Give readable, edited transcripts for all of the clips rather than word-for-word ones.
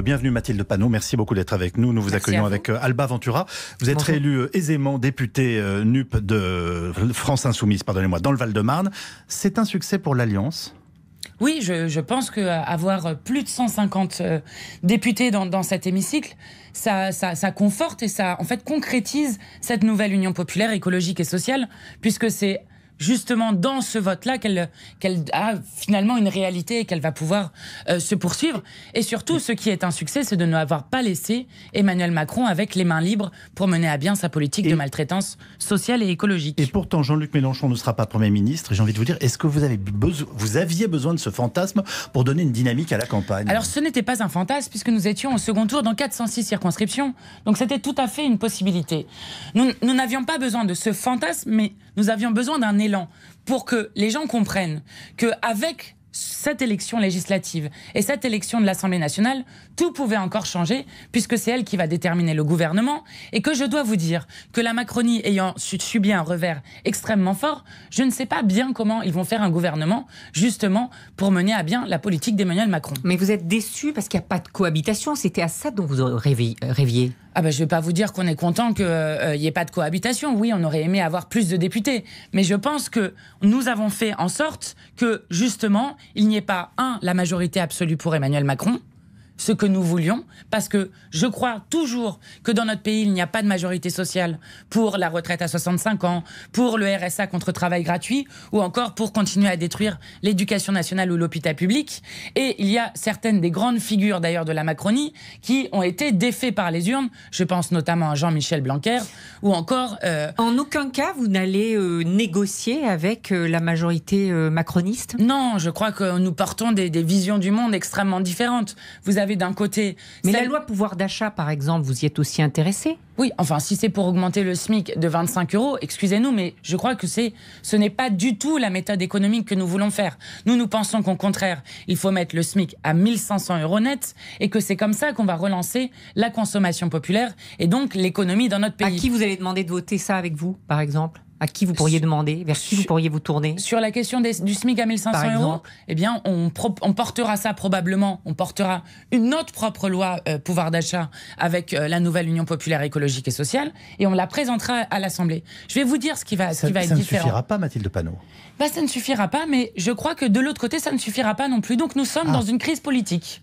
Bienvenue Mathilde Panot, merci beaucoup d'être avec nous. Nous vous accueillons avec Alba Ventura. Vous êtes réélue aisément députée NUP de France Insoumise, pardonnez-moi, dans le Val-de-Marne. C'est un succès pour l'Alliance ? Oui, je pense qu'avoir plus de 150 députés dans cet hémicycle, ça conforte et ça en fait concrétise cette nouvelle union populaire, écologique et sociale, puisque c'est justement dans ce vote-là qu'elle a finalement une réalité et qu'elle va pouvoir se poursuivre. Et surtout, ce qui est un succès, c'est de n'avoir pas laissé Emmanuel Macron avec les mains libres pour mener à bien sa politique de maltraitance sociale et écologique. Et pourtant, Jean-Luc Mélenchon ne sera pas Premier ministre. Et j'ai envie de vous dire, est-ce que vous aviez besoin de ce fantasme pour donner une dynamique à la campagne ? Alors, ce n'était pas un fantasme, puisque nous étions au second tour dans 406 circonscriptions. Donc, c'était tout à fait une possibilité. Nous n'avions pas besoin de ce fantasme, mais nous avions besoin d'un élan pour que les gens comprennent qu'avec cette élection législative et cette élection de l'Assemblée nationale, tout pouvait encore changer, puisque c'est elle qui va déterminer le gouvernement, et que je dois vous dire que la Macronie ayant subi un revers extrêmement fort, je ne sais pas bien comment ils vont faire un gouvernement, justement, pour mener à bien la politique d'Emmanuel Macron. Mais vous êtes déçu parce qu'il n'y a pas de cohabitation, c'était à ça dont vous rêviez. Ah ben, je ne vais pas vous dire qu'on est content qu'il n'y ait pas de cohabitation. Oui, on aurait aimé avoir plus de députés. Mais je pense que nous avons fait en sorte que, justement, il n'y ait pas, la majorité absolue pour Emmanuel Macron, ce que nous voulions, parce que je crois toujours que dans notre pays, il n'y a pas de majorité sociale pour la retraite à 65 ans, pour le RSA contre travail gratuit, ou encore pour continuer à détruire l'éducation nationale ou l'hôpital public. Et il y a certaines des grandes figures, d'ailleurs, de la Macronie, qui ont été défaits par les urnes. Je pense notamment à Jean-Michel Blanquer, ou encore... En aucun cas, vous n'allez négocier avec la majorité macroniste ? Non, je crois que nous portons des visions du monde extrêmement différentes. Vous avez d'un côté... Mais la loi pouvoir d'achat, par exemple, vous y êtes aussi intéressé ? Oui, enfin, si c'est pour augmenter le SMIC de 25 €, excusez-nous, mais je crois que ce n'est pas du tout la méthode économique que nous voulons faire. Nous pensons qu'au contraire, il faut mettre le SMIC à 1 500 € net, et que c'est comme ça qu'on va relancer la consommation populaire et donc l'économie dans notre pays. À qui vous allez demander de voter ça avec vous, par exemple ? À qui vous pourriez demander ? Vers qui vous pourriez vous tourner ? Sur la question du SMIC à 1 500 €, eh bien, on portera ça probablement, on portera une autre propre loi pouvoir d'achat avec la nouvelle Union populaire écologique et sociale, et on la présentera à l'Assemblée. Je vais vous dire ce qui va être différent. Ça ne suffira pas, Mathilde Panot ? Ça ne suffira pas, mais je crois que de l'autre côté, ça ne suffira pas non plus. Donc nous sommes dans une crise politique.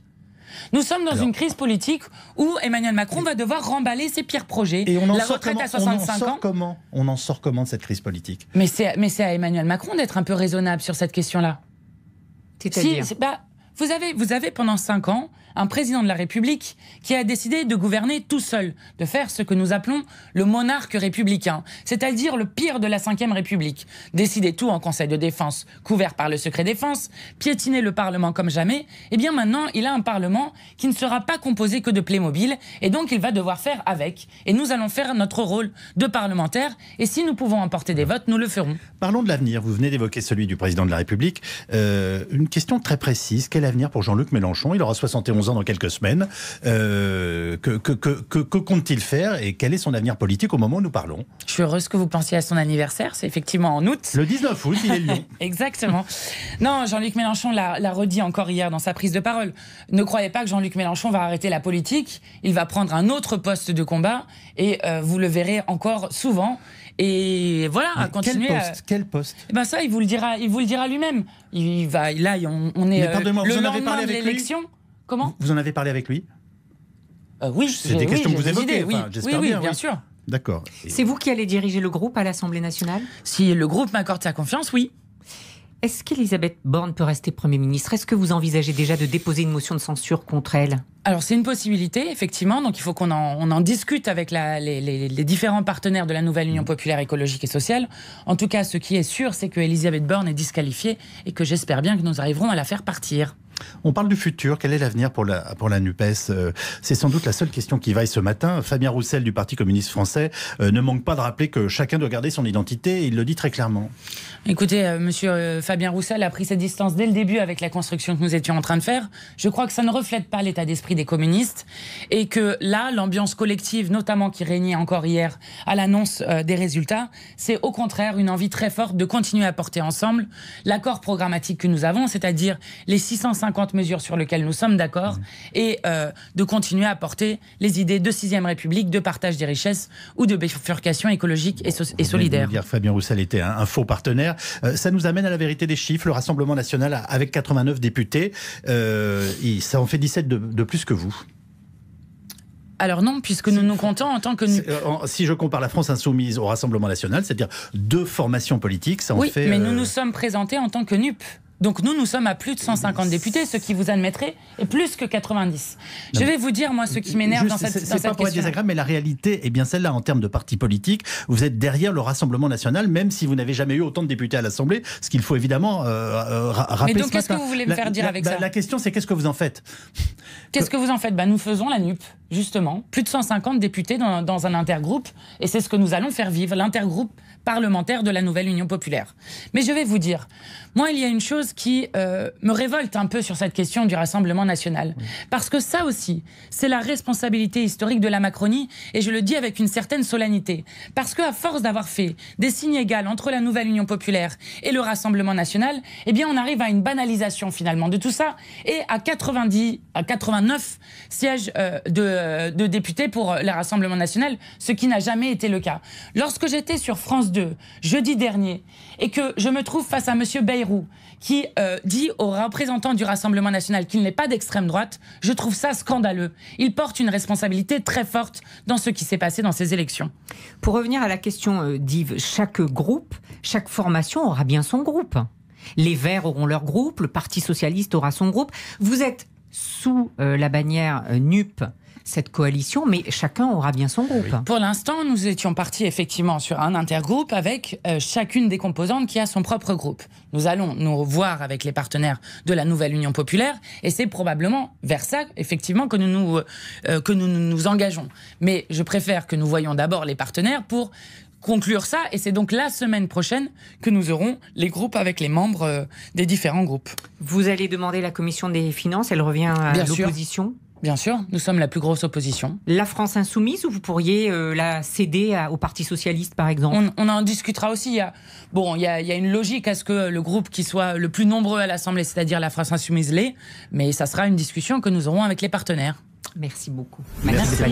Nous sommes dans une crise politique où Emmanuel Macron va devoir remballer ses pires projets. Et la retraite à 65 ans. On en sort comment de cette crise politique ? Mais c'est à Emmanuel Macron d'être un peu raisonnable sur cette question-là. C'est-à-dire vous avez pendant 5 ans un président de la République qui a décidé de gouverner tout seul, de faire ce que nous appelons le monarque républicain, c'est-à-dire le pire de la Ve République. Décider tout en Conseil de défense, couvert par le secret défense, piétiner le Parlement comme jamais. Eh bien maintenant, il a un Parlement qui ne sera pas composé que de Playmobil, et donc il va devoir faire avec. Et nous allons faire notre rôle de parlementaire, et si nous pouvons emporter des votes, nous le ferons. Parlons de l'avenir. Vous venez d'évoquer celui du président de la République. Une question très précise. Quel avenir pour Jean-Luc Mélenchon ? Il aura 71 ans dans quelques semaines. Que compte-t-il faire et quel est son avenir politique au moment où nous parlons ? Je suis heureuse que vous pensiez à son anniversaire. C'est effectivement en août. Le 19 août, il est Lyon. Exactement. Non, Jean-Luc Mélenchon l'a redit encore hier dans sa prise de parole. Ne croyez pas que Jean-Luc Mélenchon va arrêter la politique. Il va prendre un autre poste de combat et vous le verrez encore souvent. Et voilà, à continuer. Quel poste ? Eh ben ça, il vous le dira lui-même. On est le lendemain de l'élection. Comment ? Vous en avez parlé avec lui ? Oui, c'est des questions que vous évoquez. Oui, bien sûr. D'accord. C'est vous qui allez diriger le groupe à l'Assemblée nationale ? Si le groupe m'accorde sa confiance, oui. Est-ce qu'Elisabeth Borne peut rester Premier ministre ? Est-ce que vous envisagez déjà de déposer une motion de censure contre elle ? Alors c'est une possibilité, effectivement, donc il faut qu'on en discute avec les différents partenaires de la nouvelle Union populaire écologique et sociale. En tout cas, ce qui est sûr, c'est que Elisabeth Borne est disqualifiée et que j'espère bien que nous arriverons à la faire partir. On parle du futur. Quel est l'avenir pour la NUPES ? C'est sans doute la seule question qui vaille ce matin. Fabien Roussel du Parti communiste français ne manque pas de rappeler que chacun doit garder son identité. Il le dit très clairement. Écoutez, monsieur Fabien Roussel a pris ses distances dès le début avec la construction que nous étions en train de faire. Je crois que ça ne reflète pas l'état d'esprit des communistes et que là, l'ambiance collective, notamment qui régnait encore hier à l'annonce des résultats, c'est au contraire une envie très forte de continuer à porter ensemble l'accord programmatique que nous avons, c'est-à-dire les 650 150 mesures sur lesquelles nous sommes d'accord et de continuer à porter les idées de 6e République, de partage des richesses ou de bifurcation écologique et solidaire. Dire Fabien Roussel était un faux partenaire. Ça nous amène à la vérité des chiffres. Le Rassemblement national, avec 89 députés, ça en fait 17 de plus que vous. Alors non, puisque nous nous comptons en tant que... Si je compare la France Insoumise au Rassemblement National, c'est-à-dire 2 formations politiques, ça en fait... Oui, mais nous nous sommes présentés en tant que NUP. Donc nous sommes à plus de 150 députés, ce qui vous admettrait est plus que 90. Je vais vous dire, moi, ce qui m'énerve dans cette question. C'est pas pour être désagréable, mais la réalité est bien celle-là en termes de parti politique. Vous êtes derrière le Rassemblement National, même si vous n'avez jamais eu autant de députés à l'Assemblée, ce qu'il faut évidemment rappeler. Mais donc, qu'est-ce que vous voulez me faire dire avec ça? La question, c'est qu'est-ce que vous en faites? Qu'est-ce que vous en faites? Nous faisons la NUP, justement. Plus de 150 députés dans un intergroupe, et c'est ce que nous allons faire vivre, l'intergroupe parlementaire de la nouvelle Union populaire. Mais je vais vous dire, moi, il y a une chose qui me révolte un peu sur cette question du Rassemblement national. Parce que ça aussi, c'est la responsabilité historique de la Macronie, et je le dis avec une certaine solennité. Parce qu'à force d'avoir fait des signes égaux entre la nouvelle Union populaire et le Rassemblement national, eh bien, on arrive à une banalisation finalement de tout ça, et à 89 sièges de députés pour le Rassemblement national, ce qui n'a jamais été le cas. Lorsque j'étais sur France 2, jeudi dernier, et que je me trouve face à M. Bayrou, qui dit aux représentants du Rassemblement national qu'il n'est pas d'extrême droite, je trouve ça scandaleux. Il porte une responsabilité très forte dans ce qui s'est passé dans ces élections. Pour revenir à la question d'Yves, chaque groupe, chaque formation aura bien son groupe. Les Verts auront leur groupe, le Parti socialiste aura son groupe. Vous êtes sous la bannière NUP, cette coalition, mais chacun aura bien son groupe. Oui. Pour l'instant, nous étions partis effectivement sur un intergroupe avec chacune des composantes qui a son propre groupe. Nous allons nous voir avec les partenaires de la nouvelle Union populaire, et c'est probablement vers ça, effectivement, que nous nous engageons. Mais je préfère que nous voyions d'abord les partenaires pour conclure ça, et c'est donc la semaine prochaine que nous aurons les groupes avec les membres des différents groupes. Vous allez demander la commission des finances, elle revient à l'opposition ? Bien sûr, nous sommes la plus grosse opposition. La France insoumise, ou vous pourriez la céder au Parti socialiste, par exemple? On en discutera aussi. Il y a une logique à ce que le groupe qui soit le plus nombreux à l'Assemblée, c'est-à-dire la France insoumise, l'est, mais ça sera une discussion que nous aurons avec les partenaires. Merci beaucoup. Merci.